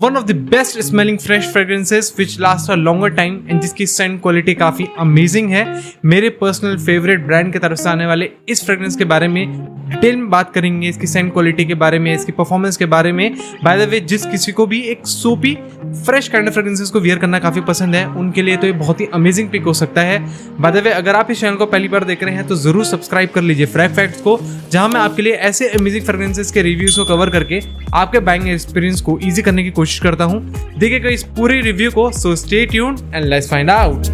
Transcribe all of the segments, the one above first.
One of the best smelling fresh fragrances which last a longer time and जिसकी Saint quality काफ़ी amazing है। मेरे personal favourite brand की तरफ से आने वाले इस फ्रेग्रेंस के बारे में डिटेल में बात करेंगे, इसकी सेंट क्वालिटी के बारे में, इसकी परफॉर्मेंस के बारे में। बाय द वे, जिस किसी को भी एक सोपी फ्रेश काइंड ऑफ फ्रेग्रेंसेस को वियर करना काफ़ी पसंद है, उनके लिए तो ये बहुत ही अमेजिंग पिक हो सकता है। बाय द वे, अगर आप इस चैनल को पहली बार देख रहे हैं तो ज़रूर सब्सक्राइब कर लीजिए फ्रैग फैक्ट्स को, जहां मैं आपके लिए ऐसे अमेजिंग फ्रेग्रेंसेस के रिव्यूज को कवर करके आपके बाइंग एक्सपीरियंस को ईजी करने की कोशिश करता हूं। देखिएगा इस पूरे रिव्यू को, so stay tuned and let's find out.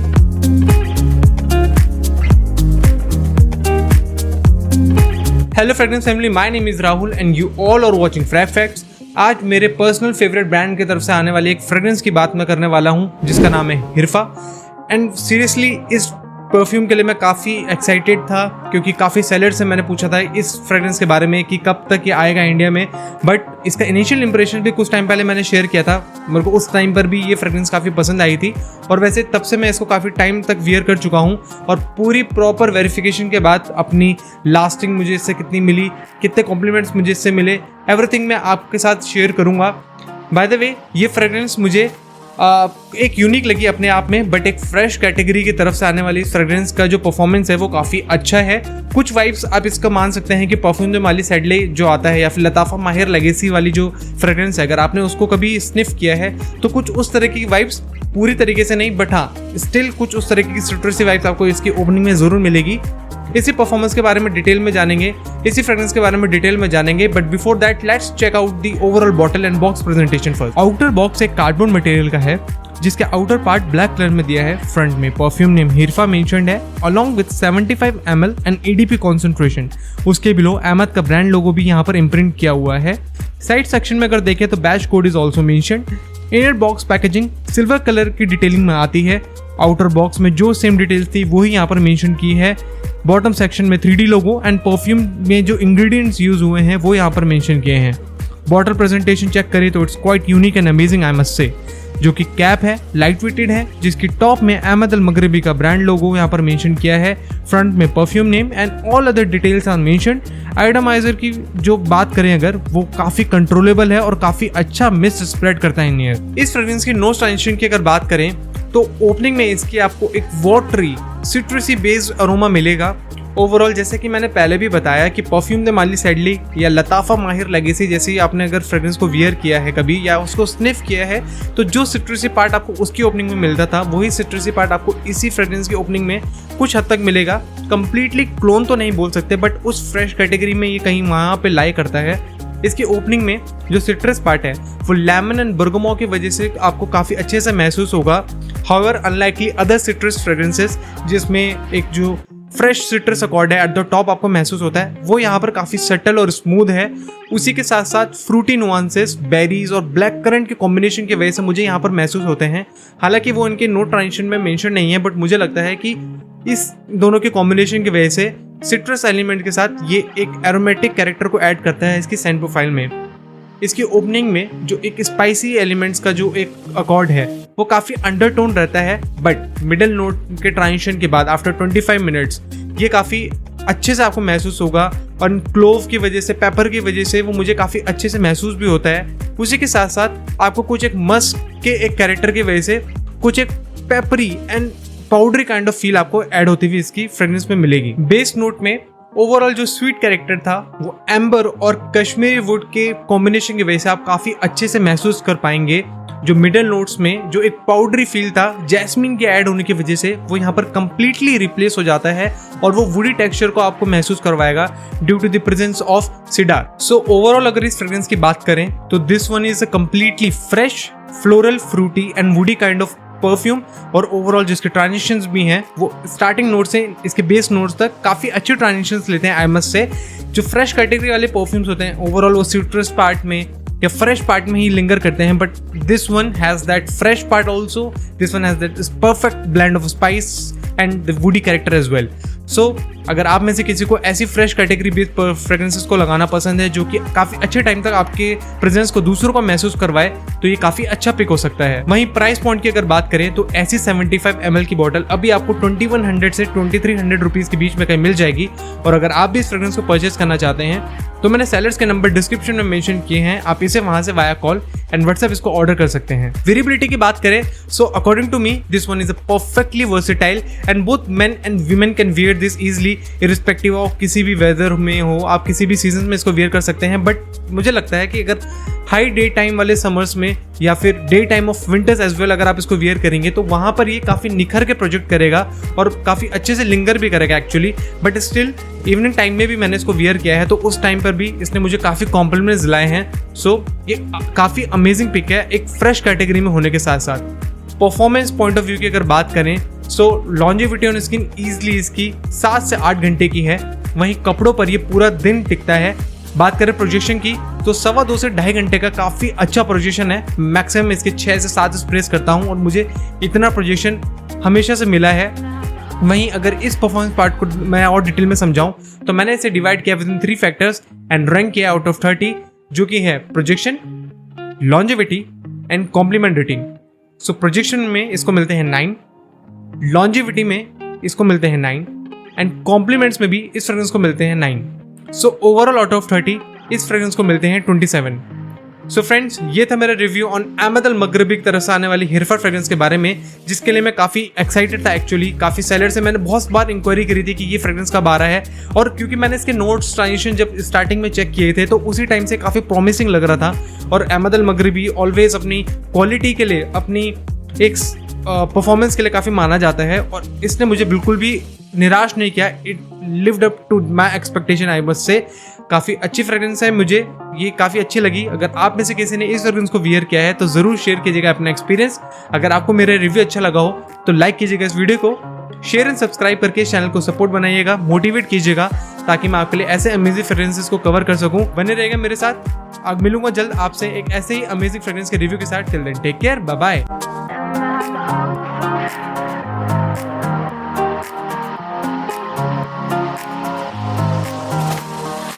Hello fragrance family, my name is Rahul and you all are watching Frag Facts. आज मेरे पर्सनल फेवरेट ब्रांड की तरफ से आने वाली एक फ्रेग्रेंस की बात मैं करने वाला हूं, जिसका नाम है हिरफा। एंड सीरियसली इस परफ्यूम के लिए मैं काफ़ी एक्साइटेड था, क्योंकि काफ़ी सेलर से मैंने पूछा था इस फ्रेग्रेंस के बारे में कि कब तक ये आएगा इंडिया में। बट इसका इनिशियल इंप्रेशन भी कुछ टाइम पहले मैंने शेयर किया था, मेरे को उस टाइम पर भी ये फ्रेग्रेंस काफ़ी पसंद आई थी। और वैसे तब से मैं इसको काफ़ी टाइम तक वियर कर चुका हूँ, और पूरी प्रॉपर वेरिफिकेशन के बाद अपनी लास्टिंग मुझे इससे कितनी मिली, कितने कॉम्प्लीमेंट्स मुझे इससे मिले, एवरीथिंग मैं आपके साथ शेयर करूँगा। बाय द वे, ये फ्रेग्रेंस मुझे एक यूनिक लगी अपने आप में, बट एक फ्रेश कैटेगरी की तरफ से आने वाली इस फ्रेग्रेंस का जो परफॉर्मेंस है वो काफ़ी अच्छा है। कुछ वाइब्स आप इसका मान सकते हैं कि परफ्यूम दे माली सैडले जो आता है, या फिर लताफ़ा माहिर लेगेसी वाली जो फ्रेग्रेंस है, अगर आपने उसको कभी स्निफ किया है तो कुछ उस तरह की वाइब्स, पूरी तरीके से नहीं बट हाँ स्टिल कुछ उस तरह की सिट्रसी वाइब्स आपको इसकी ओपनिंग में ज़रूर मिलेगी। इसी परफॉर्मेंस के बारे में डिटेल में जानेंगे, इसी फ्रेग्रेंस के बारे में डिटेल में जानेंगे, but before that let's check out the overall bottle and box presentation first. Outer box एक कार्डबोर्ड मटेरियल का है, जिसके आउटर पार्ट ब्लैक कलर में दिया है। फ्रंट में परफ्यूम नेम हिरफा मेंशन्ड है, along with 75 ml and EDP concentration. उसके बिलो अहमद का ब्रांड लोगो भी यहाँ पर इम्प्रिंट किया हुआ है। साइड सेक्शन में अगर देखें तो batch code is also mentioned. Inner box packaging silver colour की डिटेलिंग में आती है। आउटर बॉक्स में जो सेम डिटेल्स थी वही यहाँ पर मेंशन की है। बॉटम सेक्शन में 3D लोगो एंड परफ्यूम में जो इंग्रेडिएंट्स यूज हुए हैं वो यहाँ पर मेंशन किए हैं। बॉटल प्रेजेंटेशन चेक करें तो it's quite unique and amazing I must से। जो कि कैप है लाइट वेटेड है, जिसकी टॉप में अहमद अल मगरिबी का ब्रांड लोगो यहाँ पर मेंशन किया है। फ्रंट में perfume name and all other details are mentioned. Atomizer की जो बात करें अगर, वो काफ़ी कंट्रोलेबल है और काफ़ी अच्छा मिस्ट स्प्रेड करता है इन ईयर। इस फ्रेग्रेंस की नोज ट्रांजिशन की अगर बात करें तो ओपनिंग में इसकी आपको एक वाटरी सिट्रसी बेस्ड अरोमा मिलेगा। ओवरऑल जैसे कि मैंने पहले भी बताया कि परफ्यूम दे माली सैडली या लताफ़ा माहिर लेगेसी जैसे आपने अगर फ्रेग्रेंस को वियर किया है कभी या उसको स्निफ किया है, तो जो सिट्रसी पार्ट आपको उसकी ओपनिंग में मिलता था वही सिट्रसी पार्ट आपको इसी फ्रेग्रेंस की ओपनिंग में कुछ हद तक मिलेगा। कंप्लीटली क्लोन तो नहीं बोल सकते, बट उस फ्रेश कैटेगरी में ये कहीं वहाँ पे लाई करता है। इसकी ओपनिंग में जो सिट्रस पार्ट है वो लेमन एंड बर्गमो की वजह से आपको काफ़ी अच्छे से महसूस होगा। However unlikely other citrus fragrances जिसमें एक जो फ्रेश सिट्रस अकॉर्ड है एट द टॉप आपको महसूस होता है, वो यहाँ पर काफ़ी सटल और स्मूथ है। उसी के साथ साथ फ्रूटी नुआंसेस, बेरीज और ब्लैक करंट के कॉम्बिनेशन की वजह से मुझे यहाँ पर महसूस होते हैं। हालांकि वो इनके नोट ट्रांजिशन में मेंशन नहीं है, बट मुझे लगता है कि इस दोनों के कॉम्बिनेशन की वजह से सिट्रस एलिमेंट के साथ ये एक एरोमेटिक कैरेक्टर को ऐड करता है इसकी सेंट प्रोफाइल में। इसकी ओपनिंग में जो एक स्पाइसी एलिमेंट्स का जो एक अकॉर्ड है वो काफ़ी अंडरटोन रहता है, बट मिडल नोट के ट्रांजिशन के बाद आफ्टर 25 मिनट्स ये काफ़ी अच्छे से आपको महसूस होगा। और क्लोव की वजह से, पेपर की वजह से वो मुझे काफ़ी अच्छे से महसूस भी होता है। उसी के साथ साथ आपको कुछ एक मस्क के एक कैरेक्टर की वजह से कुछ एक peppery and powdery kind of feel आपको ऐड होती हुई इसकी फ्रेग्रेंस में मिलेगी। बेस नोट में ओवरऑल जो स्वीट कैरेक्टर था वो एम्बर और कश्मीरी वुड के कॉम्बिनेशन की वजह से आप काफ़ी अच्छे से महसूस कर पाएंगे। जो मिडल नोट्स में जो एक पाउडरी फील था जैस्मिन के ऐड होने की वजह से वो यहाँ पर कंप्लीटली रिप्लेस हो जाता है, और वो वुडी टेक्सचर को आपको महसूस करवाएगा due to the presence of cedar. So overall अगर इस फ्रेग्रेंस की बात करें तो this one is a completely fresh, floral, fruity and woody kind of perfume. और ओवरऑल जिसके ट्रांजिशंस भी हैं वो स्टार्टिंग नोट से इसके बेस नोट्स तक काफ़ी अच्छे ट्रांजिशंस लेते हैं आई मस्ट से। जो फ्रेश कैटेगरी वाले परफ्यूम्स होते हैं ओवरऑल वो सिट्रस पार्ट में या फ्रेश पार्ट में ही लिंगर करते हैं, but this one has that fresh part also. This one has that perfect blend of spice and the woody character as well. So अगर आप में से किसी को ऐसी फ्रेश कैटेगरी बेस्ड फ्रेग्रेंसेस को लगाना पसंद है जो कि काफी अच्छे टाइम तक आपके प्रेजेंस को दूसरों को महसूस करवाए, तो ये काफी अच्छा पिक हो सकता है। वहीं प्राइस पॉइंट की अगर बात करें तो ऐसी 75 ml की बोतल अभी आपको 2100 से 2300 रुपीज के बीच में कहीं मिल जाएगी। और अगर आप भी इस फ्रेग्रेंस को परचेज करना चाहते हैं तो मैंने सेलर्स के नंबर डिस्क्रिप्शन में मेंशन किए हैं, आप इसे वहां से वाया कॉल एंड व्हाट्सएप इसको ऑर्डर कर सकते हैं। वेरिएबिलिटी की बात करें so according to me this one is a perfectly versatile and both men and women can wear this easily irrespective of किसी भी वेदर में हो, आप किसी भी सीजन में इसको वियर कर सकते हैं। बट मुझे लगता है कि अगर हाई डे टाइम वाले समर्स में या फिर day time of winters as well अगर आप इसको वियर करेंगे तो वहां पर ये काफी निखर के प्रोजेक्ट करेगा और काफी अच्छे से लिंगर भी करेगा actually. But still evening time में भी मैंने इसको वियर किया है तो उस टाइम पर भी इसने मुझे काफी कॉम्प्लीमेंट्स दिलाए हैं। सो ये काफी अमेजिंग पिक है एक फ्रेश कैटेगरी में होने के साथ साथ। परफॉर्मेंस पॉइंट ऑफ व्यू की अगर बात करें सो लॉन्जेविटी ऑन स्किन इजीली इसकी 7 से 8 घंटे की है। वहीं कपड़ों पर ये पूरा दिन टिकता है। बात करें प्रोजेक्शन की तो 2.25 से 2.5 घंटे का काफी अच्छा प्रोजेक्शन है। मैक्सिमम इसके 6 से 7 स्प्रेस करता हूं और मुझे इतना प्रोजेक्शन हमेशा से मिला है। वहीं अगर इस परफॉर्मेंस पार्ट को मैं और डिटेल में समझाऊं तो मैंने इसे डिवाइड किया within 3 factors and rank किया आउट ऑफ 30, जो कि है projection, longevity and compliment rating. So projection में इसको मिलते हैं 9, लॉन्जेविटी में इसको मिलते हैं 9 एंड कॉम्प्लीमेंट्स में भी इस फ्रेग्रेंस को मिलते हैं 9। सो ओवरऑल आउट ऑफ 30 इस फ्रेग्रेंस को मिलते हैं 27। सो फ्रेंड्स, ये था मेरा रिव्यू ऑन अहमद अल मगरबी की तरफ से आने वाली हिरफा फ्रेग्रेंस के बारे में, जिसके लिए मैं काफ़ी एक्साइटेड था एक्चुअली। काफ़ी सेलर से मैंने बहुत बार इंक्वायरी करी थी कि ये फ्रेग्रेंस कब आ रहा है, और क्योंकि मैंने इसके नोट्स ट्रांजिशन जब स्टार्टिंग में चेक किए थे तो उसी टाइम से काफ़ी प्रॉमिसिंग लग रहा था। और अहमद अल मगरबी ऑलवेज अपनी क्वालिटी के लिए, अपनी एक परफॉर्मेंस के लिए काफ़ी माना जाता है और इसने मुझे बिल्कुल भी निराश नहीं किया। It lived up to my expectation I must say. काफ़ी अच्छी फ्रेग्रेंस है, मुझे ये काफ़ी अच्छी लगी। अगर आप में से किसी ने इस फ्रेग्रेंस को वियर किया है तो ज़रूर शेयर कीजिएगा अपना एक्सपीरियंस। अगर आपको मेरा रिव्यू अच्छा लगा हो तो लाइक कीजिएगा इस वीडियो को, शेयर एंड सब्सक्राइब करके इस चैनल को सपोर्ट बनाइएगा, मोटिवेट कीजिएगा ताकि मैं आपके लिए ऐसे अमेजिंग फ्रेग्रेंसेस को कवर कर सकूं। बने रहेगा मेरे साथ। अब मिलूंगा जल्द आपसे एक ऐसे ही अमेजिंग फ्रेग्रेंस के रिव्यू के साथ। Till then take care, bye bye.